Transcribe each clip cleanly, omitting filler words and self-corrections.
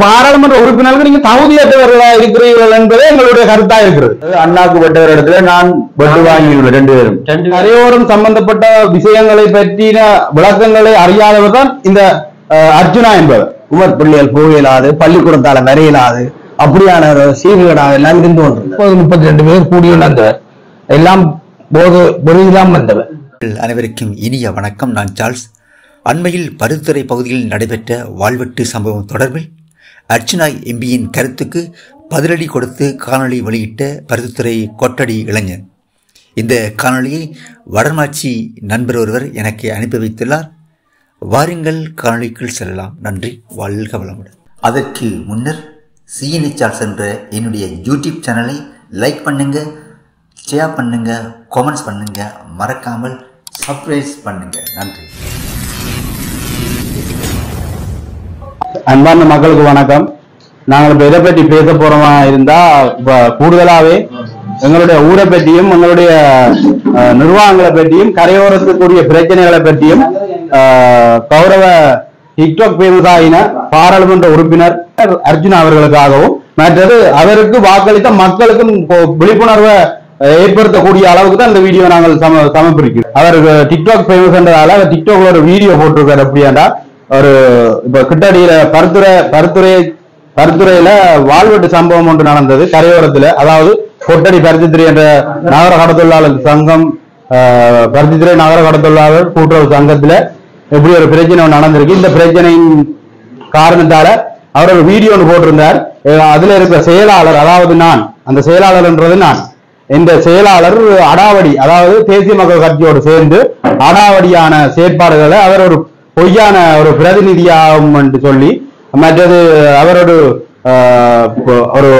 பாராளுமன்ற உறுப்பினர்கள் நீங்க தகுதியற்றவர்களா இருக்கிறீர்கள் என்பதே எங்களுடைய கருத்தா இருக்கிறது. அண்ணாக்கு வெட்டவர் இடத்துல நான் வெட்டு வாங்கியுள்ளேன் 2 பேரும். கரையோரம் சம்பந்தப்பட்ட விஷயங்களை பற்றின விளக்கங்களை அறியாதவர் தான் இந்த அர்ஜுனா என்பவர். உமர் பிள்ளைகள் போகலாது, பள்ளிக்கூடத்தால வரையலாது, அப்படியான சீர்கேடாக எல்லாம் இருந்து கொண்டு 32 பேர் கூடியுள்ள அந்த எல்லாம் போது பொறியெல்லாம் வந்தவர். அனைவருக்கும் இனிய வணக்கம். நான் சார்ல்ஸ். அண்மையில் பருத்துறை பகுதியில் நடைபெற்ற வாழ்வெட்டு சம்பவம் தொடர்பில் அர்ச்சுனா எம்பியின் கருத்துக்கு பதிலடி கொடுத்து காணொலி வெளியிட்ட பருத்துறை கொட்டடி இளைஞர். இந்த காணொலியை வடமாட்சி நண்பர் ஒருவர் எனக்கு அனுப்பி வைத்துள்ளார். வாருங்கள் காணொலிக்குள் செல்லலாம். நன்றி, வாழ்க வளமுடன். அதற்கு முன்னர் சிஎன்ஏ சார்ல்ஸ் என்ற என்னுடைய யூடியூப் சேனலை லைக் பண்ணுங்க, ஷேர் பண்ணுங்க, கமெண்ட்ஸ் பண்ணுங்க, மறக்காமல் சப்ஸ்கிரைப் பண்ணுங்க. நன்றி. அன்பார்ந்த மக்களுக்கு வணக்கம். நாங்கள் இப்ப இதை பற்றி பேச போறோமா இருந்தா கூடுதலாவே எங்களுடைய ஊரை பற்றியும் எங்களுடைய நிர்வாகங்களை பற்றியும் கரையோரத்துக்குரிய பிரச்சனைகளை பற்றியும் கௌரவ டிக்டாக் பேமஸாயின பாராளுமன்ற உறுப்பினர் அர்ஜுனா அவர்களுக்காகவும் மற்றது அவருக்கு வாக்களித்த மக்களுக்கும் விழிப்புணர்வை ஏற்படுத்தக்கூடிய அளவுக்கு தான் இந்த வீடியோ நாங்கள் சமர்ப்பிக்கிறோம். அவருக்கு டிக்டாக் பேமஸ் என்றதால டிக்டாக்ல ஒரு வீடியோ போட்டிருக்காரு. அப்படியாண்டா ஒரு இப்ப கிட்டடியில பருத்துறையில வாழ்வெட்டு சம்பவம் ஒன்று நடந்தது கரையோரத்துல. அதாவது கொட்டடி பருத்தித்துறை என்ற நகர கடத்தொழிலாளர் சங்கம், பருத்தித்துறை நகர கடத்தொழிலாளர் கூட்டுறவு சங்கத்துல எப்படி ஒரு பிரச்சனை நடந்திருக்கு. இந்த பிரச்சனையின் காரணத்தால அவர் ஒரு வீடியோ ஒன்று போட்டிருந்தார். அதுல இருக்கிற செயலாளர், அதாவது நான், அந்த செயலாளர்ன்றது நான், இந்த செயலாளர் அடாவடி, அதாவது தேசிய மக்கள் கட்சியோடு சேர்ந்து அடாவடியான செயற்பாடுகளை அவர் ஒரு பொய்யான ஒரு பிரதிநிதியாகும் என்று சொல்லி, மற்றது அவரோட ஒரு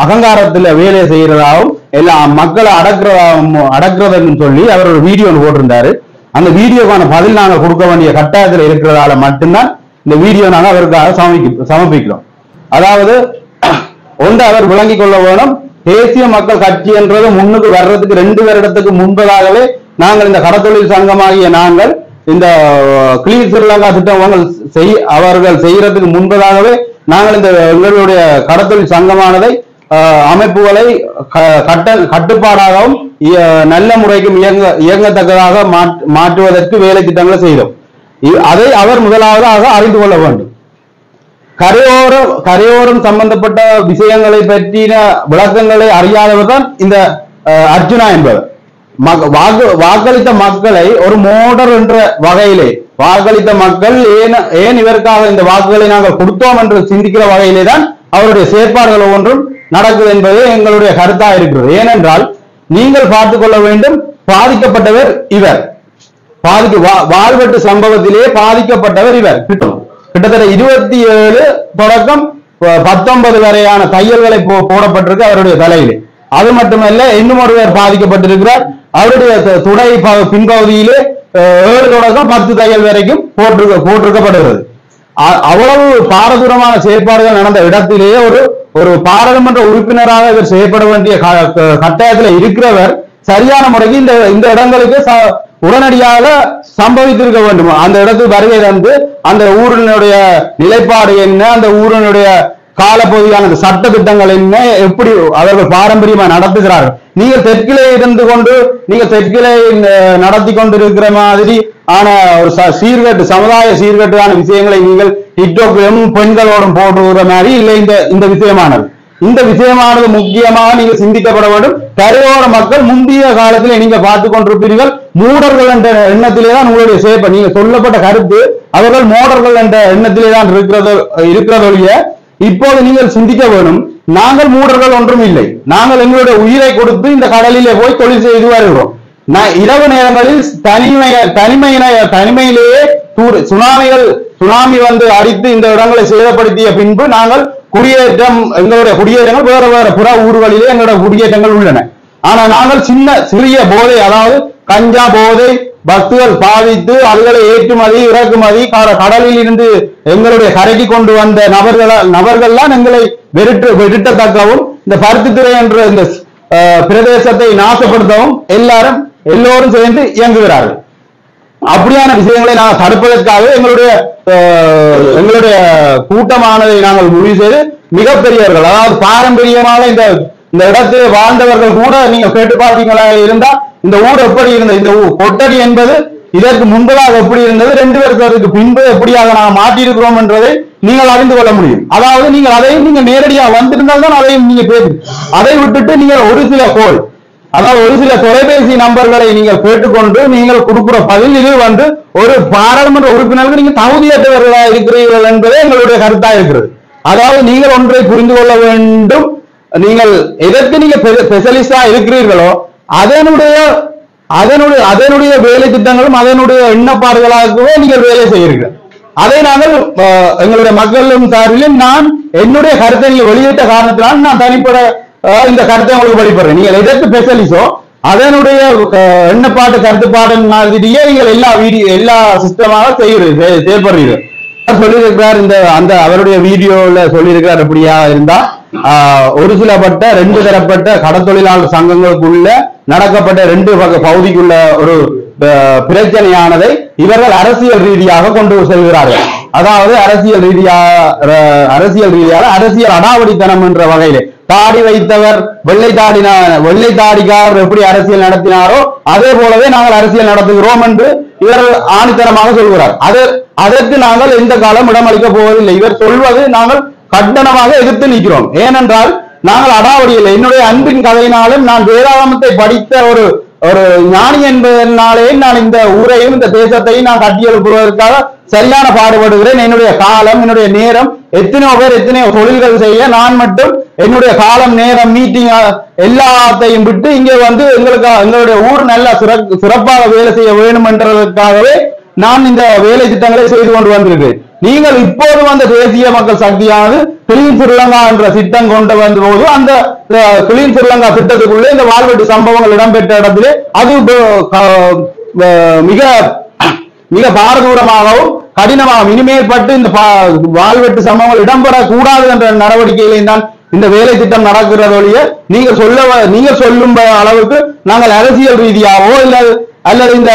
அகங்காரத்துல வேலை செய்யறதாகவும் எல்லாம் மக்களை அடக்குறதுன்னு சொல்லி அவர் ஒரு வீடியோ ஒன்று போட்டிருந்தாரு. அந்த வீடியோக்கான பதில் நாங்கள் கொடுக்க வேண்டிய கட்டாயத்தில் இருக்கிறதால மட்டும்தான் இந்த வீடியோ நாங்கள் அவருக்காக சமர்ப்பிக்கிறோம். அதாவது ஒன்று அவர் விளங்கிக் கொள்ள வேணும், தேசிய மக்கள் கட்சி என்றது முன்னுக்கு வர்றதுக்கு 2 வருடத்துக்கு முன்பதாகவே நாங்கள் இந்த கடத்தொழில் சங்கமாகிய நாங்கள் இந்த கிளீன் ஸ்ரீலங்கா திட்டம் அவர்கள் செய்யறதுக்கு முன்பதாகவே நாங்கள் இந்த எங்களுடைய கடத்தொழில் சங்கமானதை அமைப்புகளை கட்டுப்பாடாகவும் நல்ல முறைக்கும் இயங்கத்தக்கதாக மாற்றுவதற்கு வேலை திட்டங்களை செய்தோம். அதை அவர் முதலாவதாக அறிந்து கொள்ள வேண்டும். கரையோரம் சம்பந்தப்பட்ட விஷயங்களை பற்றின விளக்கங்களை அறியாதவர் தான் இந்த அர்ஜுனா என்பவர். வாக்களித்த மக்களை ஒரு மோடர் என்ற வகையிலே வாக்களித்த மக்கள் ஏன் இவருக்காக இந்த வாக்குகளை நாங்கள் கொடுத்தோம் என்று சிந்திக்கிற வகையிலே தான் அவருடைய செயற்பாடுகள் ஒவ்வொன்றும் நடக்குது என்பது எங்களுடைய கருத்தா இருக்கிறது. ஏனென்றால் நீங்கள் பார்த்துக் கொள்ள வேண்டும், பாதிக்கப்பட்டவர் இவர், வாழ்வெட்டு சம்பவத்திலே பாதிக்கப்பட்டவர் இவர். கிட்டத்தட்ட 27 தொடக்கம் 19 வரையான தையல்களை போடப்பட்டிருக்கு அவருடைய தலையிலே. அது மட்டுமல்ல, இன்னும் ஒருவர் பாதிக்கப்பட்டிருக்கிறார். அவருடைய துடை பின்பகுதியிலே 7 தொடக்கம் 10 தையல் வரைக்கும் போட்டிருக்கப்படுகிறது. அவ்வளவு பாரதூரமான செயற்பாடுகள் நடந்த இடத்திலேயே ஒரு பாராளுமன்ற உறுப்பினராக இவர் செய்யப்பட வேண்டிய கட்டாயத்தில் இருக்கிறவர் சரியான முறைக்கு இந்த இடங்களுக்கு உடனடியாக சம்பவித்திருக்க வேண்டும். அந்த இடத்துக்கு வருகை தந்து அந்த ஊரினுடைய நிலைப்பாடு என்ன, அந்த ஊரினுடைய காலப்பகுதியான சட்ட திட்டங்கள் என்ன, எப்படி அவர்கள் பாரம்பரியமா நடத்துகிறார்கள். நீங்கள் தெற்கிலே இருந்து கொண்டு நீங்கள் தெற்கிலே நடத்தி கொண்டிருக்கிற மாதிரி ஆன ஒரு சமுதாய சீர்கேட்டான விஷயங்களை நீங்கள் டிக்டாக்லையும் பெண்களோடும் போடுற மாதிரி இல்லை. இந்த விஷயமானது முக்கியமாக நீங்கள் சிந்திக்கப்பட வேண்டும். கரையோர மக்கள் முந்தைய காலத்திலே நீங்க பார்த்துக் கொண்டிருப்பீர்கள், மூடர்கள் என்ற எண்ணத்திலே தான் உங்களுடைய செயற்ப நீங்க சொல்லப்பட்ட கருத்து அவர்கள் மோடர்கள் என்ற எண்ணத்திலே தான் இருக்கிறதொழிய இப்போது நீங்கள் சிந்திக்க வேணும், நாங்கள் மூடர்கள் ஒன்றும் இல்லை. நாங்கள் எங்களுடைய உயிரை கொடுத்து இந்த கடலிலே போய் தொழில் செய்து வருகிறோம். இரவு நேரங்களில் தனிமையிலேயே சுனாமி வந்து அடித்து இந்த இடங்களை சேதப்படுத்திய பின்பு நாங்கள் எங்களுடைய குடியேற்றங்கள் வேற புற ஊர்களிலே எங்களுடைய குடியேற்றங்கள் உள்ளன. ஆனா நாங்கள் சிறிய போதை, அதாவது கஞ்சா போதை பக்துகள் பாவித்து அதுகளை ஏற்றுமதி இறக்குமதி கடலில் இருந்து எங்களுடைய கரைக்கு கொண்டு வந்த நபர்கள்லாம் எங்களை வெறுட்டத்தக்கவும் இந்த பருத்தித்துறை என்ற இந்த பிரதேசத்தை நாசப்படுத்தவும் எல்லோரும் சேர்ந்து இயங்குகிறார்கள். அப்படியான விஷயங்களை நாங்கள் தடுப்பதற்காக எங்களுடைய கூட்டமானதை நாங்கள் முடிவு செய்து மிகப்பெரியவர்கள், அதாவது பாரம்பரியமாக இந்த இடத்தில் வாழ்ந்தவர்கள் கூட நீங்க கேட்டு பார்த்தீங்களா இருந்தா இந்த ஊர் எப்படி இருந்தது, இந்த கொட்டடி என்பது இதற்கு முன்பதாக எப்படி இருந்தது, 2 வருஷத்துக்கு பின்பு எப்படியாக நாங்கள் மாற்றியிருக்கிறோம் என்பதை நீங்கள் அறிந்து கொள்ள முடியும். அதாவது நீங்கள் அதையும் நீங்க நேரடியாக வந்திருந்தால் தான் அதையும் நீங்க பேசு. அதை விட்டுட்டு நீங்கள் ஒரு சில கோல், அதாவது ஒரு சில தொலைபேசி நம்பர்களை நீங்கள் கேட்டுக்கொண்டு நீங்கள் கொடுக்கிற பதிலில் ஒரு பாராளுமன்ற உறுப்பினருக்கு நீங்க தகுதியற்றவர்களா இருக்கிறீர்கள் என்பதே எங்களுடைய கருத்தா இருக்கிறது. அதாவது நீங்கள் ஒன்றை புரிந்து கொள்ள வேண்டும், நீங்கள் எதற்கு நீங்க ஸ்பெஷலிஸ்டா இருக்கிறீர்களோ அதனுடைய வேலை திட்டங்களும் அதனுடைய எண்ணப்பாடுகளாகவே நீங்கள் வேலை செய்கிறீர்கள். அதை நாங்கள் எங்களுடைய மக்களும் சார்பிலும் நான் என்னுடைய கருத்தை நீங்கள் வெளியிட்ட காரணத்தினால் நான் தனிப்பட இந்த கருத்தை உங்களுக்கு வெளிப்படுறேன். நீங்கள் எதற்கு ஸ்பெஷலிஸ்டோ அதனுடைய எண்ணப்பாட்டு கருத்துப்பாடு மாதிரியே நீங்கள் எல்லா சிஸ்டமாக செயல்படுறீர்கள். சொல்லியிருக்கிறார் அவருடைய வீடியோல சொல்லியிருக்கிறார். எப்படியா இருந்தா ஒரு சிலப்பட்ட 2 தரப்பட்ட கடத்தொழிலாளர் சங்கங்களுக்குள்ள நடக்கப்பட்ட 2 பகுதிக்குள்ள ஒரு பிரச்சனையானதை இவர்கள் அரசியல் ரீதியாக கொண்டு செல்கிறார்கள். அதாவது அரசியல் ரீதியாக அரசியல் அடாவடித்தனம் என்ற வகையிலே தாடி வைத்தவர் வெள்ளை தாடிக்காரர் எப்படி அரசியல் நடத்தினாரோ அதே போலவே நாங்கள் அரசியல் நடத்துகிறோம் என்று இவர்கள் ஆணித்தனமாக சொல்கிறார். அதற்கு நாங்கள் எந்த காலம் இடமளிக்க போவதில்லை. இவர் சொல்வது நாங்கள் கட்டணமாக எதிர்த்து நிற்கிறோம். ஏனென்றால் நாங்கள் அடாவடியில் என்னுடைய அன்பின் கதையினாலும் நான் வேதாகமத்தை படித்த ஒரு ஞானி என்பதனாலே நான் இந்த ஊரையும் இந்த தேசத்தையும் நான் கட்டியெழுப்புவதற்காக சரியான பாடுபடுகிறேன். என்னுடைய காலம், என்னுடைய நேரம், எத்தனையோ தொழில்கள் செய்ய நான் மட்டும் என்னுடைய காலம், நேரம், மீட்டிங் எல்லாத்தையும் விட்டு இங்கே எங்களுடைய ஊர் நல்ல சிறப்பாக வேலை செய்ய வேண்டும் என்றதற்காகவே நான் இந்த வேலை திட்டங்களை செய்து கொண்டு வந்திருக்கிறேன். நீங்கள் இப்போது வந்த தேசிய மக்கள் சக்தியானது கிளீன் ஸ்ரீலங்கா என்ற திட்டம் கொண்டு வந்த போது அந்த கிளீன் ஸ்ரீலங்கா திட்டத்துக்குள்ளே இந்த வாழ்வெட்டு சம்பவங்கள் இடம்பெற்ற இடத்திலே அது மிக பாரதூரமாகவும் கடினமாகவும் இனிமேற்பட்டு இந்த வாழ்வெட்டு சம்பவங்கள் இடம்பெறக்கூடாது என்ற நடவடிக்கையிலே தான் இந்த வேலை திட்டம் நடக்கிறதொழிய நீங்கள் சொல்லும் அளவுக்கு நாங்கள் அரசியல் ரீதியாகவோ அல்லது இந்த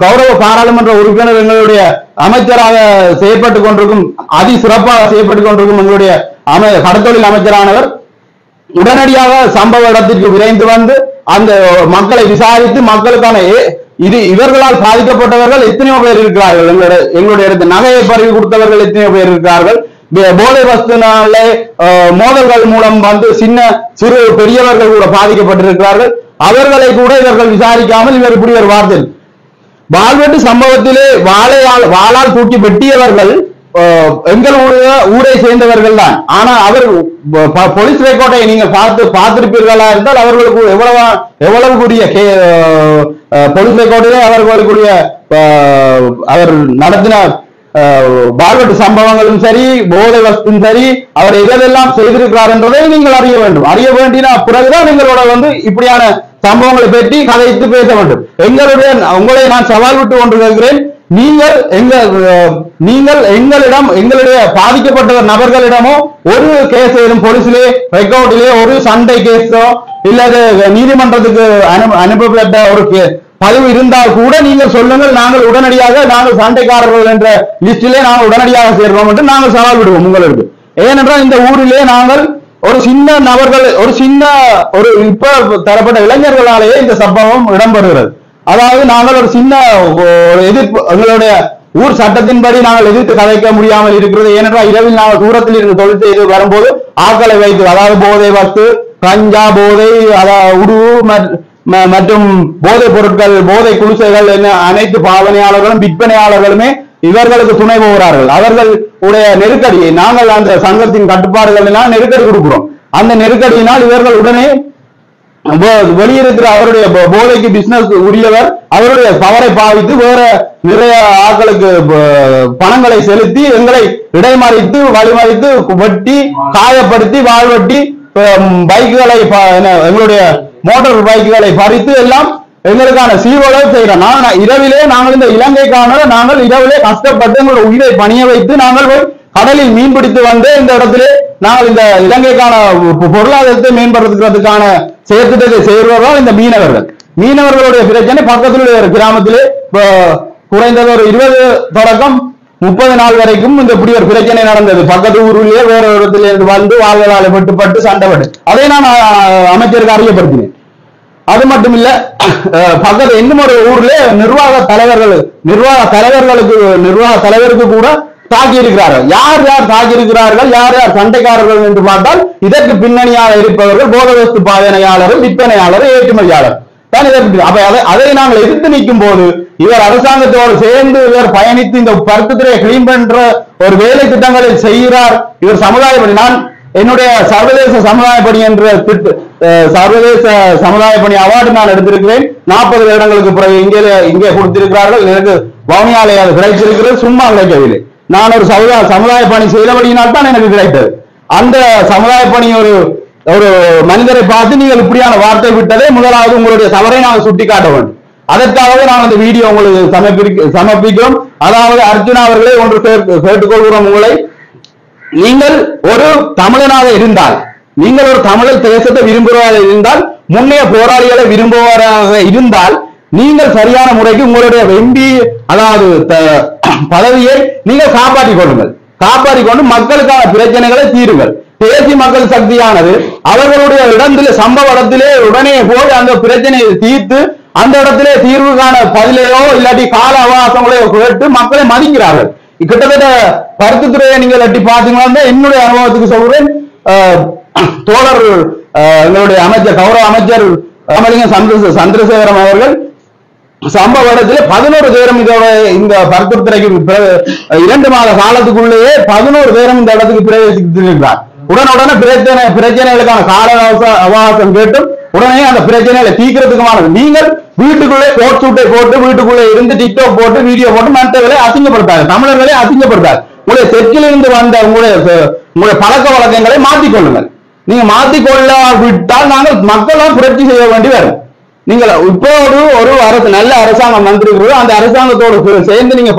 கௌரவ பாராளுமன்ற உறுப்பினர் எங்களுடைய அமைச்சராக செயற்பட்டுக் கொண்டிருக்கும் சிறப்பாக செயற்பட்டுக் கொண்டிருக்கும் எங்களுடைய கடத்தொழில் அமைச்சரானவர் உடனடியாக சம்பவ இடத்திற்கு விரைந்து வந்து அந்த மக்களை விசாரித்து மக்களுக்கான இவர்களால் பாதிக்கப்பட்டவர்கள் எத்தனையோ பேர் இருக்கிறார்கள். எங்களுடைய இடத்து நகையை பறிவு கொடுத்தவர்கள் எத்தனையோ பேர் இருக்கிறார்கள். போதை வஸ்துனாலே மோதல்கள் மூலம் சிறு பெரியவர்கள் கூட பாதிக்கப்பட்டிருக்கிறார்கள். அவர்களை கூட இவர்கள் விசாரிக்காமல் இவர் இப்படி ஒரு வார்த்தை வாழ்வெட்டு சம்பவத்திலே வாளால் தூக்கி வெட்டியவர்கள் எங்களுடைய ஊரை சேர்ந்தவர்கள் தான். ஆனா அவர் போலீஸ் ரெக்கார்டை நீங்கள் பார்த்திருப்பீர்களா இருந்தால் அவர்களுக்கு எவ்வளவுக்குரிய போலீஸ் ரெக்கார்டிலே அவர்களுக்குரிய அவர் நடத்தின வாழ்வெட்டு சம்பவங்களும் சரி, போதை வஸ்தும் சரி, அவர் எதெல்லாம் செய்திருக்கிறார் என்பதை நீங்கள் அறிய வேண்டும். அறிய வேண்டிய பிறகுதான் நீங்களோட இப்படியான சம்பவங்களை பற்றி கதைத்து பேச வேண்டும். உங்களை நான் சவால் விட்டு கொண்டு வருகிறேன். நீங்கள் எங்களுடைய பாதிக்கப்பட்ட நபர்களிடமோ ஒரு கேஸ் ஏதும் போலீஸிலே ரெக்கார்டிலே ஒரு சண்டை கேஸோ இல்லது நீதிமன்றத்துக்கு அனுப்பப்பட்ட ஒரு பதிவு இருந்தால் கூட நீங்கள் சொல்லுங்கள். நாங்கள் உடனடியாக நாங்கள் சண்டைக்காரர்கள் என்ற லிஸ்டிலே நாங்கள் உடனடியாக சேர்றோம் என்று நாங்கள் சவால் விடுவோம் உங்களுக்கு. ஏனென்றால் இந்த ஊரிலே நாங்கள் ஒரு சின்ன நபர்கள் ஒரு இப்ப தரப்பட்ட இளைஞர்களாலேயே இந்த சம்பவம் இடம்பெறுகிறது. அதாவது நாங்கள் ஒரு சின்ன எதிர்ப்பு எங்களுடைய ஊர் சட்டத்தின்படி நாங்கள் எதிர்த்து கதைக்க முடியாமல் இருக்கிறது. ஏனென்றால் இரவில் நாங்கள் தூரத்தில் இருந்து தொழில் செய்து வரும்போது ஆட்களை வைத்து, அதாவது போதை வஸ்து, கஞ்சா போதை, உடுவு மற்றும் போதைப் பொருட்கள், போதை குடிசைகள் அனைத்து பாவனையாளர்களும் விற்பனையாளர்களுமே இவர்களுக்கு துணை போகிறார்கள். அவர்களுடைய நெருக்கடியை நாங்கள் அந்த சங்கத்தின் கட்டுப்பாடுகளினால் நெருக்கடி கொடுக்கிறோம். அந்த நெருக்கடியினால் இவர்கள் உடனே வெளியிருக்கிற அவருடைய போதைக்கு பிசினஸ் உரியவர் அவருடைய பவரை பாவித்து வேற நிறைய ஆட்களுக்கு பணங்களை செலுத்தி எங்களை இடைமறித்து வழிமறித்து வெட்டி காயப்படுத்தி வாழ்வெட்டி பைக்குகளை எங்களுடைய மோட்டார் பைக்குகளை பறித்து எல்லாம் எங்களுக்கான சீர்வலை செய்யறோம். இரவிலே நாங்கள் இந்த இலங்கைக்கான நாங்கள் இரவிலே கஷ்டப்பட்டு எங்களுடைய உயிரை பணிய வைத்து நாங்கள் போய் கடலில் மீன் பிடித்து வந்து இந்த இடத்திலே நாங்கள் இந்த இலங்கைக்கான பொருளாதாரத்தை மேம்படுத்துறதுக்கான செயற்திட்டத்தை செய்வதால் இந்த மீனவர்களுடைய பிரச்சனை பக்கத்தில் கிராமத்திலே குறைந்தது ஒரு 20 தொடக்கம் 30 நாள் வரைக்கும் இந்த இப்படி ஒரு பிரச்சனை நடந்தது. பக்கத்து ஊரிலேயே வேற ஒரு இடத்துல இருந்து வந்து வாழ்வதால பட்டு சண்டைப்பட்டு அதை நான் அமைச்சருக்கு அறியப்படுத்தினேன். அது மட்டும் இல்ல, பக்கத்து இன்னும் ஒரு ஊர்ல நிர்வாக தலைவருக்கு கூட தாக்கி இருக்கிறார்கள். யார் யார் தாக்கி இருக்கிறார்கள், யார் யார் சண்டைக்காரர்கள் என்று பார்த்தால் இதற்கு பின்னணியாக இருப்பவர்கள் போதவஸ்து பாதனையாளர்கள், விற்பனையாளர், ஏற்றுமதியாளர் தான். அதை நாங்கள் எதிர்த்து நிற்கும் போது இவர் அரசாங்கத்தோடு சேர்ந்து இவர் பயணித்து இந்த பருத்தித்துறையை கிளீன் பண்ற ஒரு வேலை திட்டங்களை செய்கிறார். இவர் சமுதாய பணி, நான் என்னுடைய சர்வதேச சமுதாய பணி என்ற சர்வதேச சமுதாய பணி அவார்டு நான் எடுத்திருக்கிறேன். 40 வருடங்களுக்கு பிறகு இங்கே கொடுத்திருக்கிறார்கள். எனக்கு வவுனியாலே அது கிடைத்திருக்கிறது, சும்மா கிடைக்கவில்லை. நான் ஒரு சமுதாய பணி செய்தபடியினால் தான் எனக்கு கிடைத்தது. அந்த சமுதாய பணி ஒரு மனிதரை பார்த்து நீங்கள் இப்படியான வார்த்தை விட்டதே முதலாவது உங்களுடைய தவறை நாங்கள் சுட்டிக்காட்ட வேண்டும். அதற்காகவே நான் அந்த வீடியோ உங்களுக்கு சமர்ப்பிக்கிறோம். அதாவது அர்ஜுனா அவர்களே ஒன்று கேட்டுக்கொள்கிறோம் உங்களை, நீங்கள் ஒரு தமிழனாக இருந்தால், நீங்கள் ஒரு தமிழர் தேசத்தை விரும்புவதாக இருந்தால், முன்னைய போராளிகளை விரும்புவதாக இருந்தால், நீங்கள் சரியான முறைக்கு உங்களுடைய எம்பி அதாவது பதவியை நீங்கள் காப்பாற்றிக் கொள்ளுங்கள். காப்பாற்றிக் கொண்டு மக்களுக்கான பிரச்சனைகளை தீருங்கள். தேசிய மக்கள் சக்தியானது அவர்களுடைய இடத்திலே சம்பவ இடத்திலே உடனே போய் அந்த பிரச்சனையை தீர்த்து அந்த இடத்திலே தீர்வு காண பதிலையோ இல்லாட்டி கால அவகாசங்களையோ கேட்டு மக்களை மதிக்கிறார்கள். கிட்டத்தட்ட பருத்தித்துறையை நீங்கள் எட்டி பார்த்தீங்கன்னா என்னுடைய அனுபவத்துக்கு சொல்றேன். தோழர் எங்களுடைய அமைச்சர் கௌரவ அமைச்சர் ராமலிங்கம் சந்திரசேகரம் அவர்கள் சம்பவ இடத்திலே 11 பேரும் இதோட இந்த பருத்தித்துறைக்கு 2 மாத காலத்துக்குள்ளேயே 11 பேரும் இந்த இடத்துக்கு பிரவேசித்திருக்கிறார். உடனுடனே பிரச்சனைகளுக்கான கால அவகாசம் கேட்டும் உடனே அந்த பிரச்சனைகளை தீர்க்கிறதுக்குமானது. நீங்கள் வீட்டுக்குள்ளே கோட் சூட்டை போட்டு வீட்டுக்குள்ளே இருந்து டிக்டாக் போட்டு வீடியோ போட்டு மற்றவர்களை அசிங்கப்படுத்தாங்க, தமிழர்களை அசிங்கப்படுத்தாங்க. உங்களுடைய தெற்கிலிருந்து வந்த உங்களுடைய பழக்க வழக்கங்களை மாற்றிக்கொள்ளுங்கள். நீங்க மாற்றிக்கொள்ள விட்டால் நாங்கள் மக்களால் புரட்சி செய்ய வேண்டி வரும். நீங்கள் இப்போது ஒரு நல்ல அரசாங்கம் வந்திருக்கிறது. அந்த அரசாங்கத்தோடு சேர்ந்து நீங்க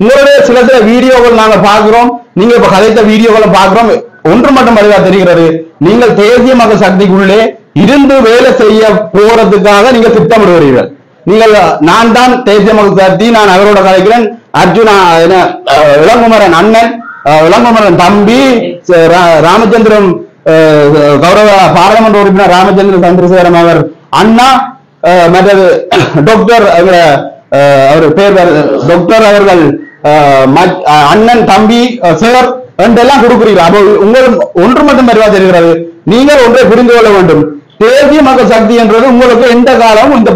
உங்களுடைய சில வீடியோக்கள் நாங்கள் பார்க்கிறோம். நீங்க இப்ப கதைத்த வீடியோக்களை பார்க்கிறோம். ஒன்று மட்டும் அறிவா தெரிகிறது, நீங்கள் தேசிய மக்கள் சக்திக்குள்ளே இருந்து வேலை செய்ய போறதுக்காக நீங்கள் திட்டமிடுகிறீர்கள். நீங்கள் நான் தான் தேசிய மக்கள் சக்தி, நான் அவரோட கலைக்கிறேன். அர்ஜுனா இளங்குமரன் அண்ணன், இளங்குமரன் தம்பி, ராமச்சந்திரன் கௌரவ பாராளுமன்ற உறுப்பினர் ராமச்சந்திரன் சந்திரசேகரம் அவர் அண்ணா, மற்றது டாக்டர் அவர் பேர் டாக்டர் அவர்கள் அண்ணன் தம்பி சார் என்றெல்லாம் கொடுக்கிறீர்கள். அப்போ உங்களுக்கு ஒன்று மட்டும் அறிவா தெரிகிறது, நீங்கள் ஒன்றை புரிந்து கொள்ள வேண்டும். தேசிய மக்கள் சக்தி என்றது உங்களுக்கு எந்த காலமும் இந்த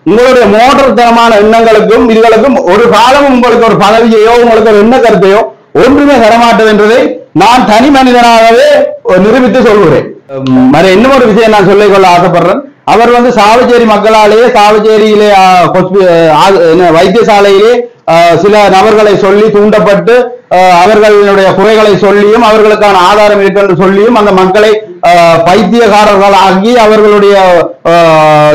உங்களுடைய மோட்டர் தரமான எண்ணங்களுக்கும் இதுகளுக்கும் ஒரு காலமும் உங்களுக்கு ஒரு பதவியையோ உங்களுக்கு ஒரு எண்ண கருத்தையோ ஒன்றுமே தரமாட்டது என்றதை நான் தனி மனிதனாகவே நிரூபித்து சொல்கிறேன். இன்னும் ஒரு விஷயம் நான் சொல்லிக்கொள்ள ஆசைப்படுறேன். அவர் சாவச்சேரி மக்களாலேயே சாவச்சேரியிலே வைத்தியசாலையிலே சில நபர்களை சொல்லி தூண்டப்பட்டு அவர்களுடைய குறைகளை சொல்லியும் அவர்களுக்கான ஆதாரம் இருக்கு என்று சொல்லியும் அந்த மக்களை பைத்தியகாரர்கள் ஆகி அவர்களுடைய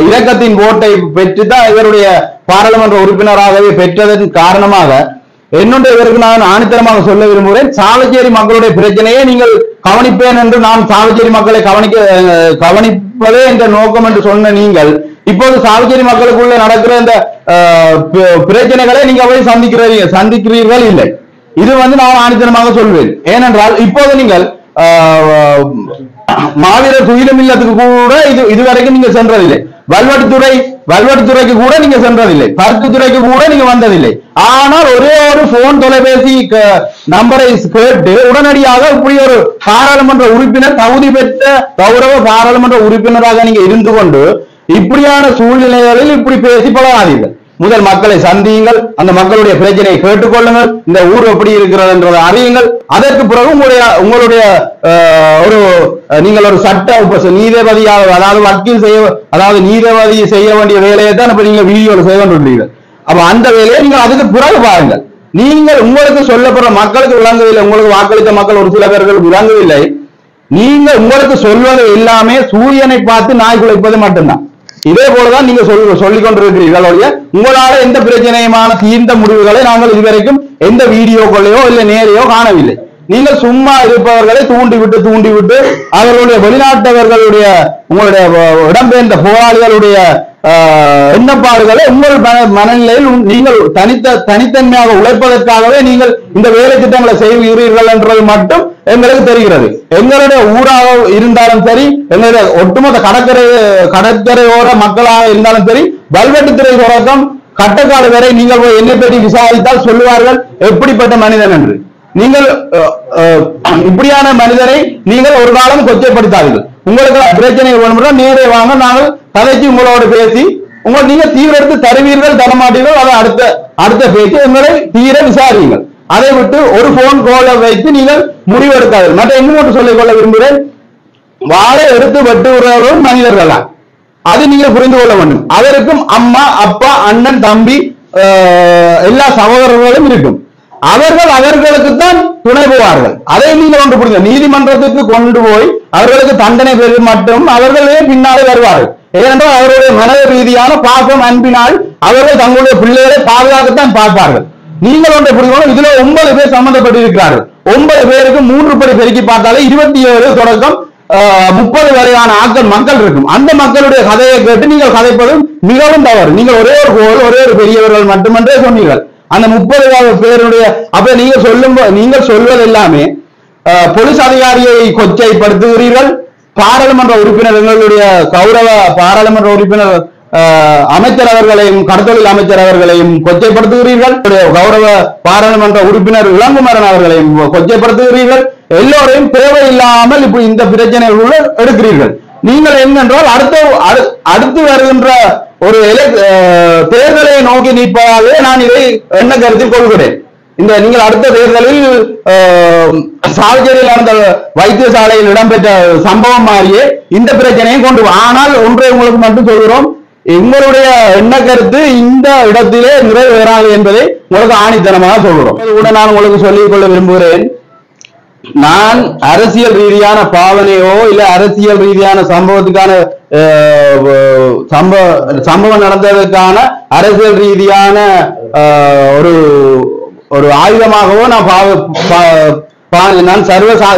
இரக்கத்தின் ஓட்டை பெற்றுதான் இவருடைய பாராளுமன்ற உறுப்பினராகவே பெற்றதன் காரணமாக என்னுடைய இவருக்கு நான் ஆணித்தரமாக சொல்ல விரும்புகிறேன். சாவச்சேரி மக்களுடைய பிரச்சனையை நீங்கள் கவனிப்பேன் என்று நான் சாவச்சேரி மக்களை கவனிப்பதே என்ற நோக்கம் என்று சொன்ன நீங்கள் இப்போது சாவச்சேரி மக்களுக்குள்ள நடக்கிற இந்த பிரச்சனைகளை நீங்க போய் சந்திக்கிறீர்கள் இல்லை. இது நான் ஆணித்தரமாக சொல்வேன். ஏனென்றால் இப்போது நீங்கள் மாவீரர் துயிலும் இல்லத்துக்கு கூட இதுவரைக்கும் நீங்க சென்றதில்லை. வல்வெட்டித்துறைக்கு கூட நீங்க சென்றதில்லை. பருத்தித்துறைக்கு கூட நீங்க வந்ததில்லை. ஆனால் ஒரே ஒரு போன் தொலைபேசி நம்பரை கேட்டு உடனடியாக இப்படி ஒரு பாராளுமன்ற உறுப்பினர் தகுதி பெற்ற கௌரவ பாராளுமன்ற உறுப்பினராக நீங்க இருந்து கொண்டு இப்படியான சூழ்நிலைகளில் இப்படி பேசி பழகாதீர்கள். முதல் மக்களை சந்தியுங்கள், அந்த மக்களுடைய பிரச்சனையை கேட்டுக்கொள்ளுங்கள், இந்த ஊர் எப்படி இருக்கிறது என்றதை அறியுங்கள். அதற்கு பிறகு உங்களுடைய நீங்கள் ஒரு சட்ட நீதிபதியாக அதாவது வக்கீல் அதாவது நீதிபதி செய்ய வேண்டிய வேலையை தான் இப்ப நீங்க வீடியோல செய்ய கொண்டிருக்கிறீர்கள். அப்ப அந்த வேலையை நீங்கள் அதுக்கு பிறகு பாருங்கள். நீங்கள் உங்களுக்கு சொல்லப்படுற மக்களுக்கு விளங்கவில்லை, உங்களுக்கு வாக்களித்த மக்கள் ஒரு சில பேர்கள் விளங்கவில்லை. நீங்க உங்களுக்கு சொல்வது எல்லாமே சூரியனை பார்த்து நாய் குலைப்பது மட்டும்தான். இதே போலதான் நீங்க சொல்லிக் கொண்டிருக்கிறீர்கள். உங்களால எந்த பிரச்சனையுமான தீர்ந்த முடிவுகளை நாங்கள் இதுவரைக்கும் எந்த வீடியோக்களையோ இல்ல நேரையோ காணவில்லை. நீங்கள் சும்மா இருப்பவர்களை தூண்டிவிட்டு அவர்களுடைய வெளிநாட்டவர்களுடைய உங்களுடைய இடம்பெயர்ந்த போராளிகளுடைய எண்ணப்பாடுகளை உங்கள் மனநிலையில் நீங்கள் தனித்தன்மையாக உழைப்பதற்காகவே நீங்கள் இந்த வேலை திட்டங்களை செய்கிறீர்கள் என்றது மட்டும் எங்களுக்கு தெரிகிறது. எங்களுடைய ஊராக இருந்தாலும் சரி, எங்களுடைய ஒட்டுமொத்த கடற்கரையோர மக்களாக இருந்தாலும் சரி, வல்வெட்டித்துறை தொடக்கம் கட்டக்காடு வரை நீங்கள் என்னை பற்றி விசாரித்தால் சொல்லுவார்கள் எப்படிப்பட்ட மனிதன் என்று. நீங்கள் இப்படியான மனிதனை நீங்கள் ஒரு காலம் கொச்சைப்படுத்தாதீர்கள். உங்களுக்கு பிரச்சனை வேணும்னா நேரே வாங்க, நாங்கள் கதைக்கு உங்களோட பேசி நீங்க தீவிர எடுத்து தருவீர்கள், தரமாட்டீர்கள், அதை அடுத்த பேச்சு எங்களை தீர விசாரியுங்கள். அதை விட்டு ஒரு போன் கோலை வைத்து நீங்கள் முடிவெடுக்காதீர்கள். மற்ற இன்னும் சொல்லிக் கொள்ள விரும்புகிறேன், வாழை எடுத்து வெட்டுகிறவர்களும் மனிதர்கள் தான், அது நீங்கள் புரிந்து கொள்ள வேண்டும். அதற்கும் அம்மா, அப்பா, அண்ணன், தம்பி, எல்லா சகோதரர்களும் இருக்கும். அவர்களுக்கு தான் துணை போவார்கள். அதை நீங்கள் ஒன்று புரிந்து நீதிமன்றத்துக்கு கொண்டு போய் அவர்களுக்கு தண்டனை பெறும் மட்டும் அவர்களே பின்னாலே வருவார்கள். ஏனென்றால் அவருடைய மன ரீதியான பாசம், அன்பினால் அவர்கள் தங்களுடைய பிள்ளைகளை பாதுகாக்கத்தான் பார்ப்பார்கள். நீங்கள் ஒன்றை புரிந்து, இதுல 9 பேர் சம்பந்தப்பட்டிருக்கிறார்கள். 9 பேருக்கு 3 படி பெருக்கி பார்த்தாலே 27 தொடக்கம் 30 வரையான மக்கள் இருக்கும். அந்த மக்களுடைய கதையை கேட்டு நீங்கள் கதைப்பதும் மிகவும் தவறு. நீங்கள் ஒரே ஒரு பெரியவர்கள் மட்டுமன்றே சொன்னீர்கள். அந்த 30 பேருடைய அப்ப நீங்கள் சொல்வது எல்லாமே போலீஸ் அதிகாரியை கொச்சைப்படுத்துகிறீர்கள். பாராளுமன்ற உறுப்பினர், எங்களுடைய கௌரவ பாராளுமன்ற உறுப்பினர் அமைச்சர் அவர்களையும், கடத்தொழில் அமைச்சர் அவர்களையும் கொச்சைப்படுத்துகிறீர்கள். கௌரவ பாராளுமன்ற உறுப்பினர் இளங்குமரன் அவர்களையும் கொச்சைப்படுத்துகிறீர்கள். எல்லோரையும் தேவையில்லாமல் இப்படி இந்த பிரச்சனைகளுள்ள எடுக்கிறீர்கள். நீங்கள் என்னென்றால் அடுத்து வருகின்ற ஒரு தேர்தலை நோக்கி நிற்பதாலே நான் இதை என்ன கருத்தில் கொள்கிறேன். நீங்கள் அடுத்த தேர்தலில் சாவச்சேரியில் நடந்த வைத்தியசாலையில் இடம்பெற்ற சம்பவம் மாதிரியே இந்த பிரச்சனையை கொண்டு. ஆனால் ஒன்றை உங்களுக்கு மட்டும் சொல்கிறோம், எங்களுடைய எண்ண கருத்து இந்த இடத்திலே நிறைவேறாது என்பதை உங்களுக்கு ஆணித்தனமாக சொல்கிறோம். கூட நான் உங்களுக்கு சொல்லிக் கொள்ள விரும்புகிறேன், நான் அரசியல் ரீதியான பாவனையோ இல்ல அரசியல் ரீதியான சம்பவத்துக்கான சம்பவம் நடந்ததற்கான அரசியல் ரீதியான ஒரு ஆயுதமாகவோ நான்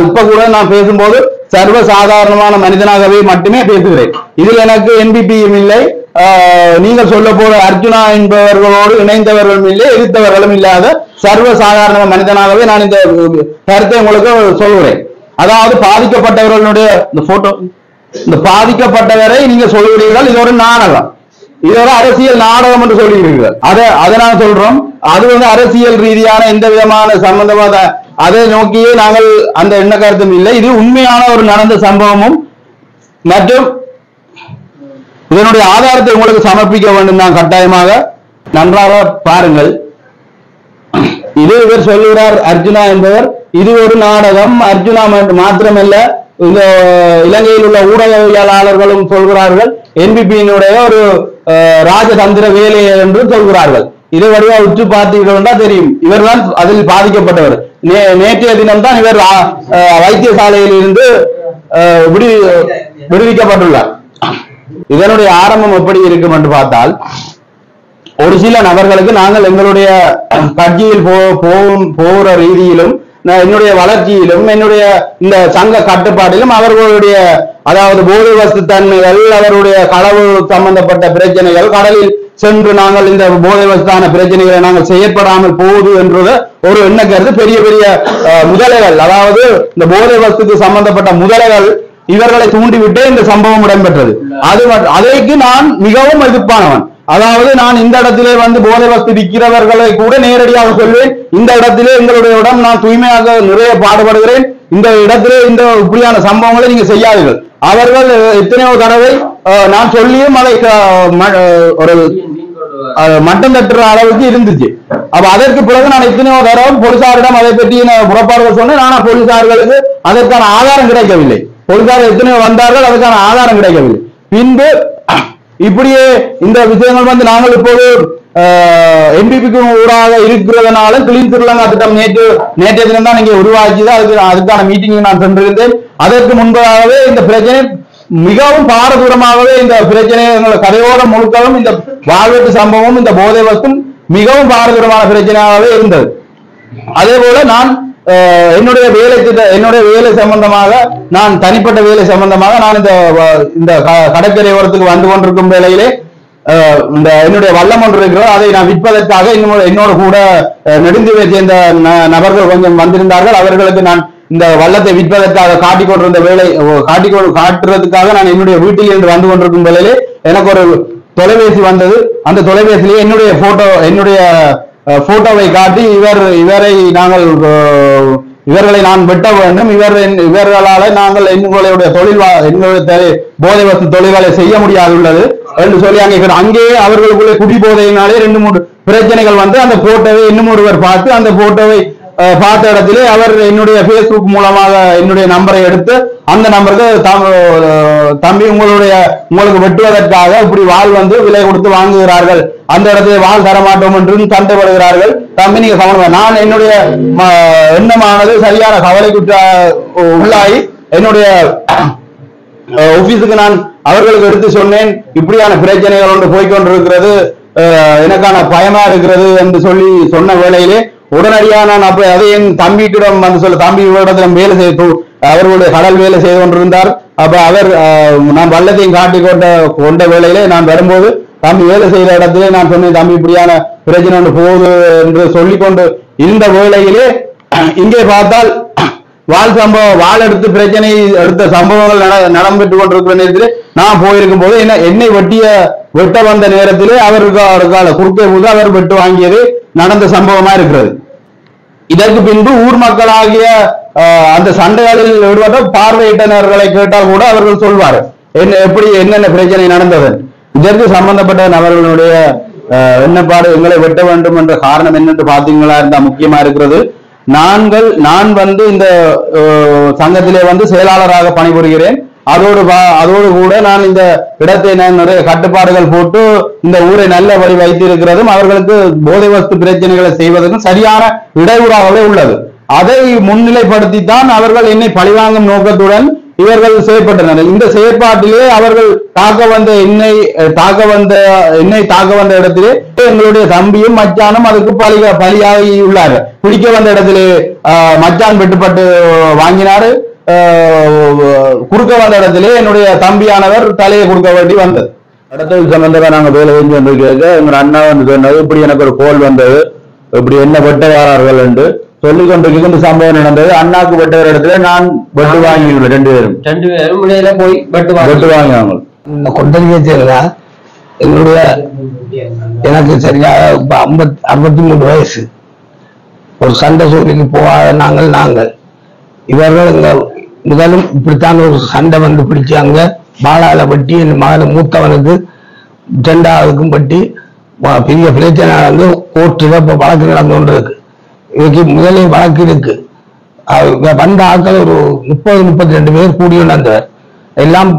இப்ப கூட நான் பேசும்போது சர்வசாதாரணமான மனிதனாகவே மட்டுமே பேசுகிறேன். இதில் எனக்கு என்பிபியும் இல்லை, நீங்கள் சொல்ல போற அர்ஜுனா என்பவர்களோடு இணைந்தவர்களும் இல்லை, எதிர்த்தவர்களும் இல்லாத சர்வசாதாரண மனிதனாகவே நான் இந்த கருத்தை உங்களுக்கு சொல்கிறேன். அதாவது பாதிக்கப்பட்டவர்களுடைய இந்த பாதிக்கப்பட்டவரை நீங்க சொல்கிறீர்கள், இது ஒரு நாடகம், இது ஒரு அரசியல் நாடகம் என்று சொல்கிறீர்கள். அதை நான் சொல்றோம், அது அரசியல் ரீதியான எந்த விதமான சம்பந்தமாக அதை நோக்கியே நாங்கள் அந்த எண்ண கருத்தும் இல்லை. இது உண்மையான ஒரு நடந்த சம்பவமும் மற்றும் இதனுடைய ஆதாரத்தை உங்களுக்கு சமர்ப்பிக்க வேண்டும். நான் கட்டாயமாக நன்றாக பாருங்கள். இது இவர் சொல்லுகிறார் அர்ஜுனா என்பவர், இது ஒரு நாடகம். அர்ஜுனா மாத்திரமல்ல, இந்த இலங்கையில் உள்ள ஊடகவியலாளர்களும் சொல்கிறார்கள் என்பிபியினுடைய ஒரு ராஜதந்திர வேலை என்று சொல்கிறார்கள். இதை வடிவா உற்று பார்த்தீர்கள் தெரியும், இவர்தான் அதில் பாதிக்கப்பட்டவர். நேற்றைய தினம்தான் இவர் வைத்தியசாலையில் இருந்து விடுவிக்கப்பட்டுள்ளார். இதனுடைய ஆரம்பம் எப்படி இருக்கும் என்று பார்த்தால், ஒரு சில நபர்களுக்கு நாங்கள் எங்களுடைய கட்சியில் போகிற ரீதியிலும் என்னுடைய வளர்ச்சியிலும் என்னுடைய இந்த சங்க கட்டுப்பாட்டிலும் அவர்களுடைய அதாவது போதை வஸ்து தன்மைகள், அவருடைய களவு சம்பந்தப்பட்ட பிரச்சனைகள், கடலில் சென்று நாங்கள் இந்த போதை வஸ்தான பிரச்சனைகளை நாங்கள் செயற்படாமல் போகுது என்றது ஒரு எண்ண கருத்து. பெரிய பெரிய முதலைகள், அதாவது இந்த போதை வஸ்துக்கு சம்பந்தப்பட்ட முதலைகள் இவர்களை தூண்டிவிட்டே இந்த சம்பவம் இடம்பெற்றது. அதற்கு நான் மிகவும் எதிர்ப்பானவன். அதாவது நான் இந்த இடத்திலே போதை வஸ்து விற்கிறவர்களை கூட நேரடியாக சொல்வேன், இந்த இடத்திலே எங்களுடைய இடம் நான் தூய்மையாக நிறைய பாடுபடுகிறேன், இந்த இடத்திலே இந்த இப்படியான சம்பவங்களை நீங்க செய்யாதீர்கள். அவர்கள் எத்தனையோ தடவை நான் சொல்லியும் அதை ஒரு மட்டம் தட்டுற அளவுக்கு இருந்துச்சு. அப்ப அதற்கு பிறகு நான் எத்தனையோ தடவை போலீசாரிடம் அதை பற்றி புறப்பாடுகள் சொன்னேன். ஆனா போலீசார்களுக்கு அதற்கான ஆதாரம் கிடைக்கவில்லை. போலீசார் எத்தனையோ வந்தார்கள், அதற்கான ஆதாரம் கிடைக்கவில்லை. பின்பு இப்படியே இந்த விஷயங்கள் நாங்கள் இப்போது என்பிபிக்கு ஊடாக இருக்கிறதுனால கிளீன் திருலங்கா திட்டம் நேற்றைய தினம் தான் இங்கே உருவாக்கியது. அதுக்கான மீட்டிங் நான் சென்றிருந்தேன். அதற்கு முன்பதாகவே இந்த பிரச்சனை மிகவும் பாரதூரமாகவே இந்த பிரச்சனை கதையோட முழுக்கவும் இந்த வாழ்வெட்டு சம்பவம் இந்த போதை வஸ்தும் மிகவும் பாரதூரமான பிரச்சனையாகவே இருந்தது. அதே போல நான் என்னுடைய வேலை சம்பந்தமாக, நான் தனிப்பட்ட வேலை சம்பந்தமாக நான் இந்த கடற்கரை ஓரத்துக்கு வந்து கொண்டிருக்கும் வேளையிலே இந்த என்னுடைய வல்லம் ஒன்று இருக்கிறோம், அதை நான் விற்பதற்காக என்னோட கூட நெடுந்தீவை சேர்ந்த நபர்கள் கொஞ்சம் வந்திருந்தார்கள். அவர்களுக்கு நான் இந்த வல்லத்தை விற்பதற்காக காட்டுறதுக்காக நான் என்னுடைய வீட்டில் இருந்து வந்து கொண்டிருக்கும் வேளையிலே எனக்கு ஒரு தொலைபேசி வந்தது. அந்த தொலைபேசியிலே என்னுடைய போட்டோவை காட்டி இவர்களை நான் வெட்ட வேண்டும், இவர்களால நாங்கள் எங்களுடைய போதை வஸ்து தொழில்களை செய்ய முடியாதுள்ளது என்று சொல்லி அங்கேயே அவர்களுக்குள்ளே குடிபோதையினாலே 2-3 பிரச்சனைகள் வந்து அந்த போட்டோவை இன்னும் ஒருவர் பார்த்து அந்த போட்டோவை பார்த்த இடத்திலே அவர் என்னுடைய Facebook மூலமாக என்னுடைய நம்பரை எடுத்து அந்த நம்பருக்கு தம்பி உங்களுக்கு வெட்டுவதற்காக இப்படி வாள் வந்து விலை கொடுத்து வாங்குகிறார்கள், அந்த இடத்துல வாள் தரமாட்டோம் என்றும் சண்டைப்படுகிறார்கள், தம்பி நீங்க கவனம். நான் என்னுடைய எண்ணமானது சரியான கவலைக்குற்ற உள்ளாகி என்னுடைய ஆபீஸுக்கு நான் அவர்களுக்கு எடுத்து சொன்னேன், இப்படியான பிரச்சனைகள் ஒன்று போய்கொண்டிருக்கிறது, எனக்கான பயமா இருக்கிறது என்று சொல்லி சொன்ன வேளையிலே உடனடியாக நான் அப்ப அதை என் தம்பியிடம் வந்து சொல்ல, தம்பி இடத்துல வேலை செய்து அவர்களுடைய கடல் வேலை செய்து கொண்டிருந்தார். அப்ப அவர் நான் வல்லத்தையும் காட்டி கொண்ட வேளையிலே நான் வரும்போது தம்பி வேலை செய்த இடத்திலே நான் சொன்னேன், தம்பி இப்படியான பிரச்சனை ஒன்று போகுது என்று சொல்லிக்கொண்டு இருந்த வேளையிலே இங்கே பார்த்தால் வாள் எடுத்து பிரச்சனை எடுத்த சம்பவங்கள் நடந்துட்டு கொண்டிருக்கிற நேரத்திலே நான் போயிருக்கும் போது என்னை வெட்ட வந்த நேரத்திலே அவருக்கு குறுக்கே போது அவர் வெட்டு வாங்கியது நடந்த சம்பவமா இருக்கிறது. இதற்கு பின்பு ஊர் மக்களாகிய அந்த சண்டைகளில் ஈடுபட்ட பார்வையிட்டனர்களை கேட்டால் கூட அவர்கள் சொல்வார் என்னென்ன பிரச்சனை நடந்தது. இதற்கு சம்பந்தப்பட்ட நபர்களுடைய எண்ணப்பாடு எங்களை வெட்ட வேண்டும் என்ற காரணம் என்னென்று பார்த்தீங்களா இருந்தா முக்கியமா இருக்கிறது. நான் வந்து இந்த சங்கத்திலே வந்து செயலாளராக பணிபுரிகிறேன். அதோடு கூட நான் இந்த இடத்தை நிறைய கட்டுப்பாடுகள் போட்டு இந்த ஊரை நல்லபடி வைத்திருக்கிறதும் அவர்களுக்கு போதை வஸ்து பிரச்சனைகளை செய்வதற்கும் சரியான இடையூறாகவே உள்ளது. அதை முன்னிலைப்படுத்தித்தான் அவர்கள் என்னை பழிவாங்கும் நோக்கத்துடன் இவர்கள் செயற்பட்டனர். இந்த செயற்பாட்டிலே அவர்கள் என்னை தாக்க வந்த இடத்திலே எங்களுடைய தம்பியும் மச்சானும் அதுக்கு பலியாகி உள்ளார்கள். பிடிக்க வந்த இடத்திலே மச்சான் வெட்டுப்பட்டு வாங்கினாரு, குறுக்க வந்த இடத்திலே என்னுடைய தம்பியானவர் தலையை கொடுக்க வேண்டி வந்தது. அடுத்தது சம்பந்தமா நாங்க வேலை செஞ்சு வந்திருக்க எங்க அண்ணா வந்து சொன்னது, இப்படி எனக்கு ஒரு கோல் வந்தது, இப்படி என்ன வெட்ட வாரார்கள் என்று சொல்லிக் கொண்டிருக்க இந்த சம்பவம் நடந்தது. அண்ணாக்கு வெட்ட இடத்துல நான் வெட்டு வாங்கி 2 பேரும் போய் வெட்டு வாங்கினாங்க. இந்த கொண்டறியா எனக்கு சரியா 63 வயசு. ஒரு சண்டை சூழ்நிலைக்கு போகாத நாங்கள் இவர்கள் முதலும் இப்படித்தான் ஒரு சண்டை வந்து பிடிச்சாங்க. பாலால வெட்டி என் மகனை மூத்தவனுக்கு 2ஆவதுக்கும் வெட்டி பெரிய பிரச்சனை நடந்து கோர்ட்டுல இப்ப வழக்கு நடந்து கொண்டு இருக்கு. இதுக்கு முதலே வழக்கு இருக்கு. வந்த ஆட்கள் ஒரு 30-32 பேர் கூடி வந்தவர், எல்லாம்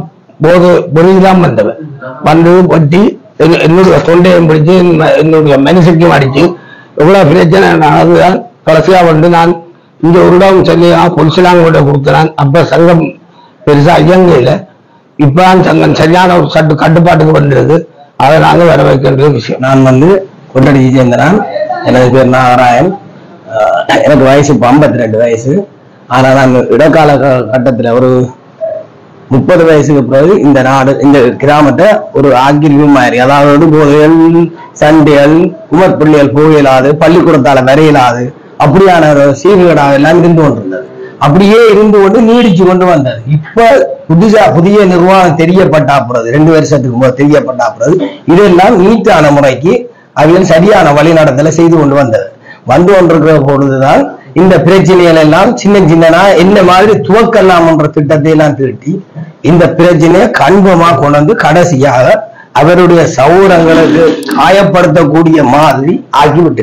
பொறிதான் வந்தவர். வந்து வெட்டி என்னுடைய தொண்டையும் பிடிச்சு என்னுடைய மனுஷைக்கும் அடிச்சு எவ்வளவு பிரச்சனை நடந்துதான் கடைசியா வந்து நான் இங்க ஒரு இடம் சொல்லி பொலிசலாங்க கூட கொடுக்கிறான். அப்ப சங்கம் பெருசா இயங்கையில இப்பதான் சங்கம் சரியான ஒரு கட்டுப்பாட்டுக்கு வந்திருக்கு. அதை நாங்க வர வைக்கின்ற விஷயம். நான் வந்து கொண்டடியை சேர்ந்தேன். எனது பேர் நாராயண். எனக்கு வயசு இப்போ 52 வயசு. ஆனா நான் இடைக்கால கட்டத்துல ஒரு 30 வயசுக்கு பிறகு இந்த கிராமத்தை ஒரு ஆக்கிரமிப்பு மாதிரி, அதாவது போதைகள், சண்டைகள், குமர்பிள்ளைகள் போயிலாது, பள்ளிக்கூடத்தால வரையிலாது, அப்படியான சீர்கேடாக எல்லாம் இருந்து கொண்டிருந்தது. அப்படியே இருந்து கொண்டு நீடிச்சு கொண்டு வந்தது. இப்ப புதிய நிர்வாகம் தெரியப்பட்டா பிறகு 2 வருஷத்துக்கு தெரியப்பட்டா பிறகு இதெல்லாம் நீட்டான முறைக்கு அவர்கள் சரியான வழிநடத்தலை செய்து கொண்டு வந்து கொண்டிருக்கிற பொழுதுதான் இந்த பிரச்சனைகள் எல்லாம் சின்னனா என்ன மாதிரி துவக்கலாம் என்ற திட்டத்தை எல்லாம் தீட்டி இந்த பிரச்சனையை கண்பமா கொண்டு வந்து கடைசியாக அவருடைய சௌரங்களுக்கு காயப்படுத்தக்கூடிய மாதிரி ஆகிவிட்டு